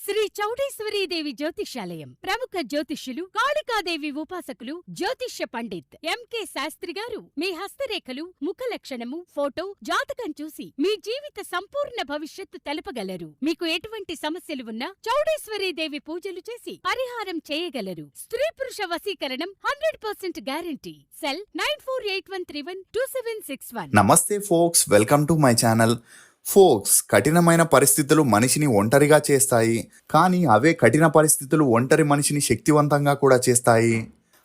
శ్రీ చౌడేశ్వరీదేవి జ్యోతిష్యాలయం ప్రముఖ జ్యోతిష్యులు కాళికాదేవి ఉపాసకులు జ్యోతిష్య పండిత్ ఎంకే శాస్త్రి గారు మీ హస్తరేఖలు ముఖ లక్షణము ఫోటో జాతకం చూసి మీ జీవిత సంపూర్ణ భవిష్యత్తు తెలపగలరు. మీకు ఎటువంటి సమస్యలు ఉన్నా చౌడేశ్వరీదేవి పూజలు చేసి పరిహారం చేయగలరు. స్త్రీ పురుష వశీకరణం 100% గ్యారంటీ. సెల్ 9481312761. నమస్తే folks, welcome to my channel. Folks, కఠినమైన పరిస్థితులు మనిషిని ఒంటరిగా చేస్తాయి, కానీ అవే కఠిన పరిస్థితులు ఒంటరి మనిషిని శక్తివంతంగా కూడా చేస్తాయి.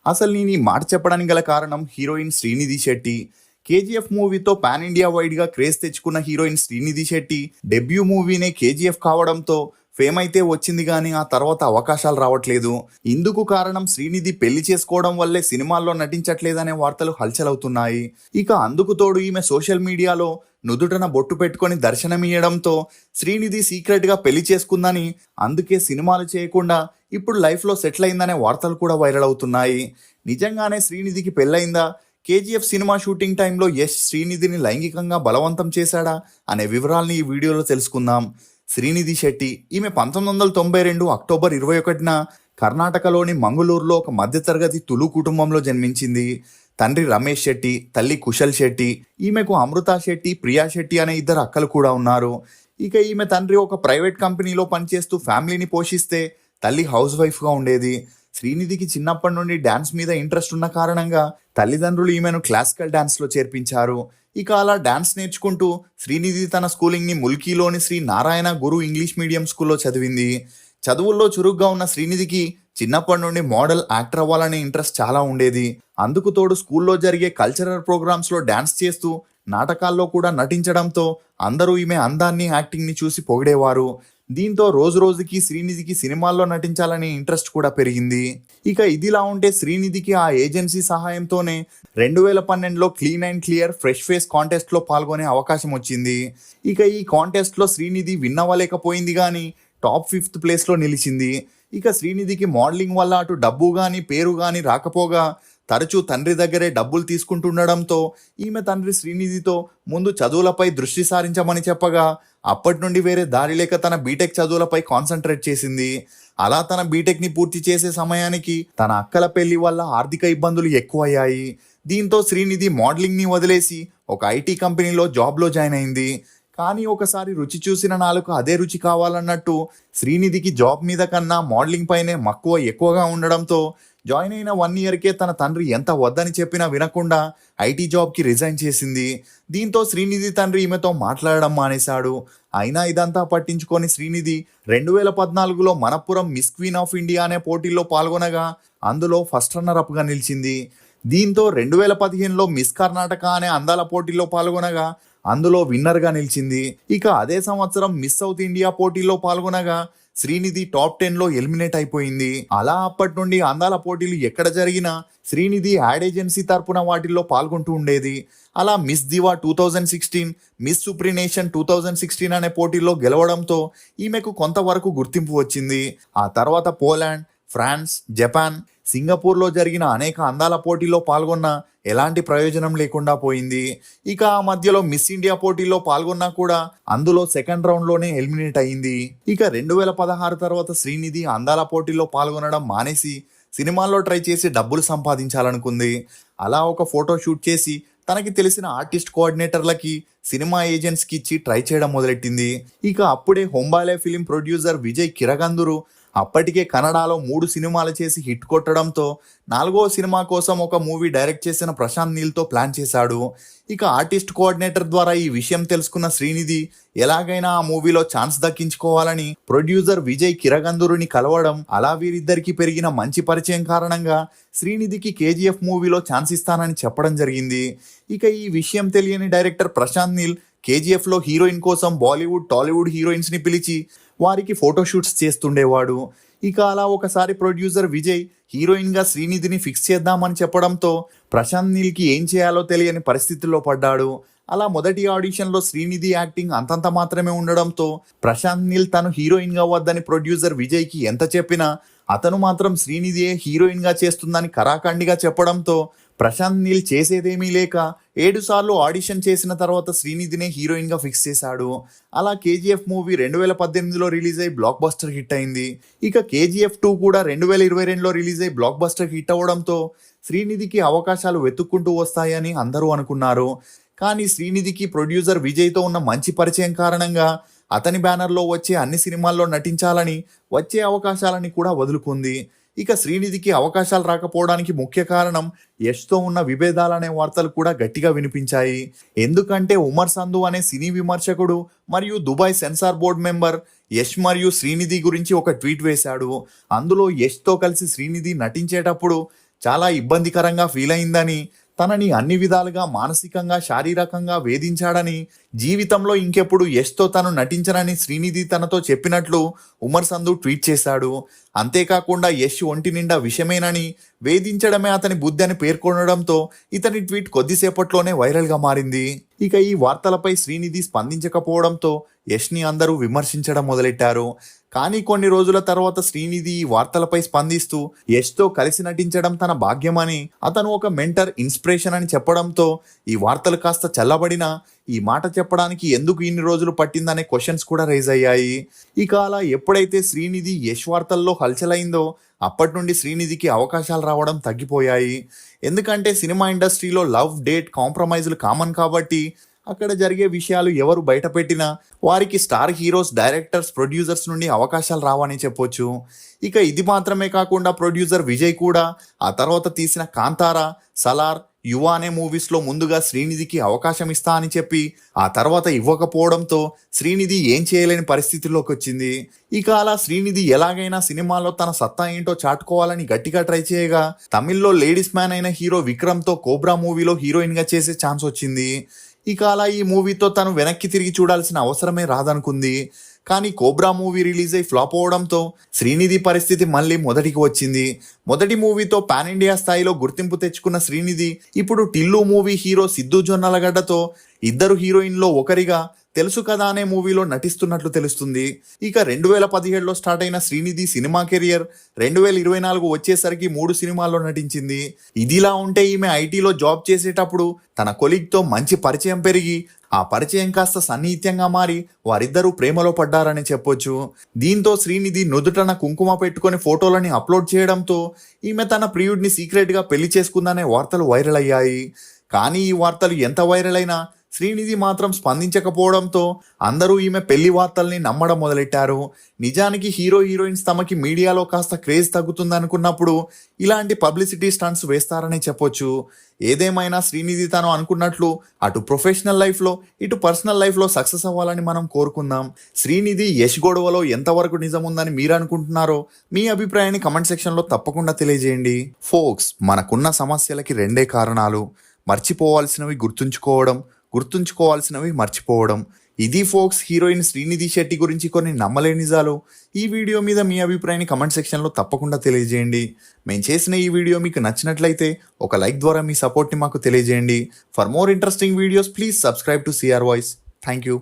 అసలు నేను ఈ మాట చెప్పడానికి గల కారణం హీరోయిన్ శ్రీనిధి శెట్టి. కేజీఎఫ్ మూవీతో పాన్ ఇండియా వైడ్ గా క్రేజ్ తెచ్చుకున్న హీరోయిన్ శ్రీనిధి శెట్టి డెబ్యూ మూవీనే కేజీఎఫ్ కావడంతో ఫేమ్ అయితే వచ్చింది, కానీ ఆ తర్వాత అవకాశాలు రావట్లేదు. ఇందుకు కారణం శ్రీనిధి పెళ్లి చేసుకోవడం వల్లే సినిమాల్లో నటించట్లేదనే వార్తలు హల్చలవుతున్నాయి. ఇక అందుకు తోడు ఈమె సోషల్ మీడియాలో నుదుటన బొట్టు పెట్టుకొని దర్శనమియ్యడంతో శ్రీనిధి సీక్రెట్ గా పెళ్లి చేసుకుందని, అందుకే సినిమాలు చేయకుండా ఇప్పుడు లైఫ్ లో సెటిల్ అయిందనే వార్తలు కూడా వైరల్ అవుతున్నాయి. నిజంగానే శ్రీనిధికి పెళ్ళయిందా? కేజీఎఫ్ సినిమా షూటింగ్ టైంలో యశ్ శ్రీనిధిని లైంగికంగా బలవంతం చేశాడా అనే వివరాల్ని ఈ వీడియోలో తెలుసుకుందాం. శ్రీనిధి శెట్టి ఈమె 1992 అక్టోబర్ 21న కర్ణాటకలోని మంగళూరులో ఒక మధ్యతరగతి తులు కుటుంబంలో జన్మించింది. తండ్రి రమేష్ శెట్టి, తల్లి కుశల్ శెట్టి. ఈమెకు అమృత శెట్టి, ప్రియా శెట్టి అనే ఇద్దరు అక్కలు కూడా ఉన్నారు. ఇక ఈమె తండ్రి ఒక ప్రైవేట్ కంపెనీలో పనిచేస్తూ ఫ్యామిలీని పోషిస్తే తల్లి హౌస్ వైఫ్గా ఉండేది. శ్రీనిధికి చిన్నప్పటి నుండి డాన్స్ మీద ఇంట్రెస్ట్ ఉన్న కారణంగా తల్లిదండ్రులు ఈమెను క్లాసికల్ డాన్స్లో చేర్పించారు. ఇక అలా డాన్స్ నేర్చుకుంటూ శ్రీనిధి తన స్కూలింగ్ని ముల్కీలోని శ్రీ నారాయణ గురు ఇంగ్లీష్ మీడియం స్కూల్లో చదివింది. చదువుల్లో చురుగ్గా ఉన్న శ్రీనిధికి చిన్నప్పటి నుండి మోడల్, యాక్టర్ అవ్వాలనే ఇంట్రెస్ట్ చాలా ఉండేది. అందుకు తోడు స్కూల్లో జరిగే కల్చరల్ ప్రోగ్రామ్స్లో డాన్స్ చేస్తూ నాటకాల్లో కూడా నటించడంతో అందరూ ఈమె అందాన్ని, యాక్టింగ్ని చూసి పొగిడేవారు. దీంతో రోజు రోజుకి శ్రీనిధికి సినిమాల్లో నటించాలనే ఇంట్రెస్ట్ కూడా పెరిగింది. ఇక ఇదిలా ఉంటే శ్రీనిధికి ఆ ఏజెన్సీ సహాయంతోనే 2012లో clean and clear fresh face కాంటెస్ట్లో పాల్గొనే అవకాశం వచ్చింది. ఇక ఈ కాంటెస్ట్లో శ్రీనిధి విన్ అవ్వలేకపోయింది, కానీ టాప్ 5th ప్లేస్లో నిలిచింది. ఇక శ్రీనిధికి మోడలింగ్ వల్ల అటు డబ్బు కానీ పేరు కానీ రాకపోగా తరచూ తండ్రి దగ్గరే డబ్బులు తీసుకుంటుండడంతో ఈమె తండ్రి శ్రీనిధితో ముందు చదువులపై దృష్టి సారించమని చెప్పగా అప్పటి నుండి వేరే దారి లేక తన బీటెక్ చదువులపై కాన్సన్ట్రేట్ చేసింది. అలా తన బీటెక్ని పూర్తి చేసే సమయానికి తన అక్కల పెళ్లి వల్ల ఆర్థిక ఇబ్బందులు ఎక్కువయ్యాయి. దీంతో శ్రీనిధి మోడలింగ్ని వదిలేసి ఒక ఐటీ కంపెనీలో జాబ్లో జాయిన్ అయింది. కానీ ఒకసారి రుచి చూసిన నాలుక అదే రుచి కావాలన్నట్టు శ్రీనిధికి జాబ్ మీద కన్నా మోడలింగ్ పైనే మక్కువ ఎక్కువగా ఉండడంతో జాయిన్ అయిన 1 ఇయర్కే తన తండ్రి ఎంత వద్దని చెప్పినా వినకుండా ఐటీ జాబ్కి రిజైన్ చేసింది. దీంతో శ్రీనిధి తండ్రి ఈమెతో మాట్లాడడం మానేశాడు. అయినా ఇదంతా పట్టించుకొని శ్రీనిధి 2014లో Manappuram Miss Queen of India అనే పోటీల్లో పాల్గొనగా అందులో ఫస్ట్ రన్నర్ అప్గా నిలిచింది. దీంతో 2015లో మిస్ కర్ణాటక అనే అందాల పోటీల్లో పాల్గొనగా అందులో విన్నర్గా నిలిచింది. ఇక అదే సంవత్సరం మిస్ సౌత్ ఇండియా పోటీల్లో పాల్గొనగా శ్రీనిధి టాప్ 10లో ఎలిమినేట్ అయిపోయింది. అలా అప్పటి నుండి అందాల పోటీలు ఎక్కడ జరిగినా శ్రీనిధి యాడ్ ఏజెన్సీ తరపున వాటిల్లో పాల్గొంటూ ఉండేది. అలా మిస్ దివా 2016, మిస్ సుప్రీనేషన్ 2016 అనే పోటీల్లో గెలవడంతో ఈమెకు కొంతవరకు గుర్తింపు వచ్చింది. ఆ తర్వాత పోలాండ్, ఫ్రాన్స్, జపాన్, సింగపూర్లో జరిగిన అనేక అందాల పోటీల్లో పాల్గొన్న ఎలాంటి ప్రయోజనం లేకుండా పోయింది. ఇక ఆ మధ్యలో మిస్ ఇండియా పోటీల్లో పాల్గొన్నా కూడా అందులో సెకండ్ రౌండ్లోనే ఎలిమినేట్ అయింది. ఇక 2016 తర్వాత శ్రీనిధి అందాల పోటీల్లో పాల్గొనడం మానేసి సినిమాల్లో ట్రై చేసి డబ్బులు సంపాదించాలనుకుంది. అలా ఒక ఫోటో షూట్ చేసి తనకి తెలిసిన ఆర్టిస్ట్ కోఆర్డినేటర్లకి, సినిమా ఏజెంట్స్కి ఇచ్చి ట్రై చేయడం మొదలెట్టింది. ఇక అప్పుడే హొంబాలే ఫిలిం ప్రొడ్యూసర్ విజయ్ కిరగందురు అప్పటికే కన్నడలో 3 సినిమాలు చేసి హిట్ కొట్టడంతో 4వ సినిమా కోసం ఒక మూవీ డైరెక్ట్ చేసిన ప్రశాంత్ నీల్తో ప్లాన్ చేశాడు. ఇక ఆర్టిస్ట్ కోఆర్డినేటర్ ద్వారా ఈ విషయం తెలుసుకున్న శ్రీనిధి ఎలాగైనా ఆ మూవీలో ఛాన్స్ దక్కించుకోవాలని ప్రొడ్యూసర్ విజయ్ కిరగందురుని కలవడం, అలా వీరిద్దరికి పెరిగిన మంచి పరిచయం కారణంగా శ్రీనిధికి కేజీఎఫ్ మూవీలో ఛాన్స్ ఇస్తానని చెప్పడం జరిగింది. ఇక ఈ విషయం తెలియని డైరెక్టర్ ప్రశాంత్ నీల్ కేజీఎఫ్లో హీరోయిన్ కోసం బాలీవుడ్, టాలీవుడ్ హీరోయిన్స్ని పిలిచి వారికి ఫోటోషూట్స్ చేస్తుండేవాడు. ఇక అలా ఒకసారి ప్రొడ్యూసర్ విజయ్ హీరోయిన్గా శ్రీనిధిని ఫిక్స్ చేద్దామని చెప్పడంతో ప్రశాంత్ నీల్కి ఏం చేయాలో తెలియని పరిస్థితుల్లో పడ్డాడు. అలా మొదటి ఆడిషన్లో శ్రీనిధి యాక్టింగ్ అంతంత మాత్రమే ఉండడంతో ప్రశాంత్ నీల్ తను హీరోయిన్గా వద్దని ప్రొడ్యూసర్ విజయ్కి ఎంత చెప్పినా అతను మాత్రం శ్రీనిధియే హీరోయిన్గా చేస్తుందని కరాఖండిగా చెప్పడంతో ప్రశాంత్ నీల్ చేసేదేమీ లేక 7 సార్లు ఆడిషన్ చేసిన తర్వాత శ్రీనిధినే హీరోయిన్గా ఫిక్స్ చేశాడు. అలా కేజీఎఫ్ మూవీ 2018లో రిలీజ్ అయ్యి బ్లాక్ బస్టర్ హిట్ అయింది. ఇక కేజీఎఫ్ 2 కూడా 2022లో రిలీజ్ అయ్యి బ్లాక్ బస్టర్ హిట్ అవ్వడంతో శ్రీనిధికి అవకాశాలు వెతుక్కుంటూ వస్తాయని అందరూ అనుకున్నారు. కానీ శ్రీనిధికి ప్రొడ్యూసర్ విజయ్తో ఉన్న మంచి పరిచయం కారణంగా అతని బ్యానర్లో వచ్చే అన్ని సినిమాల్లో నటించాలని, వచ్చే అవకాశాలని కూడా వదులుకుంది. ఇక శ్రీనిధికి అవకాశాలు రాకపోవడానికి ముఖ్య కారణం యష్తో ఉన్న విభేదాలనే వార్తలు కూడా గట్టిగా వినిపించాయి. ఎందుకంటే ఉమర్ సంధు అనే సినీ విమర్శకుడు మరియు Dubai censor board member Yash మరియు శ్రీనిధి గురించి ఒక ట్వీట్ వేశాడు. అందులో యష్తో కలిసి శ్రీనిధి నటించేటప్పుడు చాలా ఇబ్బందికరంగా ఫీల్ అయిందని, తనని అన్ని విధాలుగా మానసికంగా, శారీరకంగా వేధించాడని, జీవితంలో ఇంకెప్పుడు యష్తో తను నటించనని శ్రీనిధి తనతో చెప్పినట్లు ఉమర్ సంధు ట్వీట్ చేశాడు. అంతేకాకుండా యష్ ఒంటి నిండా విషమేనని, వేధించడమే అతని బుద్ధి అని పేర్కొనడంతో ఇతని ట్వీట్ కొద్దిసేపట్లోనే వైరల్గా మారింది. ఇక ఈ వార్తలపై శ్రీనిధి స్పందించకపోవడంతో యష్ని అందరూ విమర్శించడం మొదలెట్టారు. కానీ కొన్ని రోజుల తర్వాత శ్రీనిధి ఈ వార్తలపై స్పందిస్తూ యష్తో కలిసి నటించడం తన భాగ్యమని, అతను ఒక మెంటర్, ఇన్స్పిరేషన్ అని చెప్పడంతో ఈ వార్తలు కాస్త చల్లబడినా ఈ మాట చెప్పడానికి ఎందుకు ఇన్ని రోజులు పట్టిందనే క్వశ్చన్స్ కూడా రైజ్ అయ్యాయి. ఇక అలా ఎప్పుడైతే శ్రీనిధి యష్ వార్తల్లో హల్చలైందో అప్పటి నుండి శ్రీనిధికి అవకాశాలు రావడం తగ్గిపోయాయి. ఎందుకంటే సినిమా ఇండస్ట్రీలో లవ్, డేట్, కాంప్రమైజులు కామన్ కాబట్టి అక్కడ జరిగే విషయాలు ఎవరు బయటపెట్టినా వారికి స్టార్ హీరోస్, డైరెక్టర్స్, ప్రొడ్యూసర్స్ నుండి అవకాశాలు రావని చెప్పొచ్చు. ఇక ఇది మాత్రమే కాకుండా ప్రొడ్యూసర్ విజయ్ కూడా ఆ తర్వాత తీసిన కాంతారా, సలార్, యువ అనే మూవీస్లో ముందుగా శ్రీనిధికి అవకాశం ఇస్తా అని చెప్పి ఆ తర్వాత ఇవ్వకపోవడంతో శ్రీనిధి ఏం చేయలేని పరిస్థితిలోకి వచ్చింది. ఇక అలా శ్రీనిధి ఎలాగైనా సినిమాలో తన సత్తా ఏంటో చాటుకోవాలని గట్టిగా ట్రై చేయగా తమిళ్లో లేడీస్ మ్యాన్ అయిన హీరో విక్రమ్తో కోబ్రా మూవీలో హీరోయిన్గా చేసే ఛాన్స్ వచ్చింది. ఇక అలా ఈ మూవీతో తను వెనక్కి తిరిగి చూడాల్సిన అవసరమే రాదనుకుంది. కానీ కోబ్రా మూవీ రిలీజ్ అయి ఫ్లాప్ అవడంతో శ్రీనిధి పరిస్థితి మళ్ళీ మొదటికి వచ్చింది. మొదటి మూవీతో పాన్ ఇండియా స్థాయిలో గుర్తింపు తెచ్చుకున్న శ్రీనిధి ఇప్పుడు టిల్లు మూవీ హీరో సిద్ధు జొన్నలగడ్డతో ఇద్దరు హీరోయిన్లో ఒకరిగా తెలుసు కదా అనే మూవీలో నటిస్తున్నట్లు తెలుస్తుంది. ఇక 2017లో స్టార్ట్ అయిన శ్రీనిధి సినిమా కెరియర్ 2024 వచ్చేసరికి 3 సినిమాల్లో నటించింది. ఇదిలా ఉంటే ఈమె ఐటీలో జాబ్ చేసేటప్పుడు తన కొలీగ్తో మంచి పరిచయం పెరిగి ఆ పరిచయం కాస్త సన్నిహిత్యంగా మారి వారిద్దరూ ప్రేమలో పడ్డారని చెప్పొచ్చు. దీంతో శ్రీనిధి నుదుటన కుంకుమ పెట్టుకొని ఫోటోలని అప్లోడ్ చేయడంతో ఈమె తన ప్రియుడిని సీక్రెట్గా పెళ్లి చేసుకుందనే వార్తలు వైరల్ అయ్యాయి. కానీ ఈ వార్తలు ఎంత వైరల్ అయినా శ్రీనిధి మాత్రం స్పందించకపోవడంతో అందరూ ఈమె పెళ్లి వార్తల్ని నమ్మడం మొదలెట్టారు. నిజానికి హీరో, హీరోయిన్స్ తమకి మీడియాలో కాస్త క్రేజ్ తగ్గుతుందనుకున్నప్పుడు ఇలాంటి పబ్లిసిటీ స్టంట్స్ వేస్తారని చెప్పొచ్చు. ఏదేమైనా శ్రీనిధి తను అనుకున్నట్లు అటు ప్రొఫెషనల్ లైఫ్లో, ఇటు పర్సనల్ లైఫ్లో సక్సెస్ అవ్వాలని మనం కోరుకుందాం. శ్రీనిధి యష్ గొడవలో ఎంతవరకు నిజం ఉందని మీరు అనుకుంటున్నారో మీ అభిప్రాయాన్ని కమెంట్ సెక్షన్లో తప్పకుండా తెలియజేయండి. ఫోక్స్, మనకున్న సమస్యలకి 2 కారణాలు: మర్చిపోవాల్సినవి గుర్తుంచుకోవడం, గుర్తుంచుకోవాల్సినవి మర్చిపోవడం. ఇది ఫోక్స్ హీరోయిన్ శ్రీనిధి శెట్టి గురించి కొన్ని నమ్మలేని నిజాలు. ఈ వీడియో మీద మీ అభిప్రాయాన్ని కమెంట్ సెక్షన్లో తప్పకుండా తెలియజేయండి. మేము చేసిన ఈ వీడియో మీకు నచ్చినట్లయితే ఒక లైక్ ద్వారా మీ సపోర్ట్ని మాకు తెలియజేయండి. For more interesting videos please subscribe to CR voice. Thank you.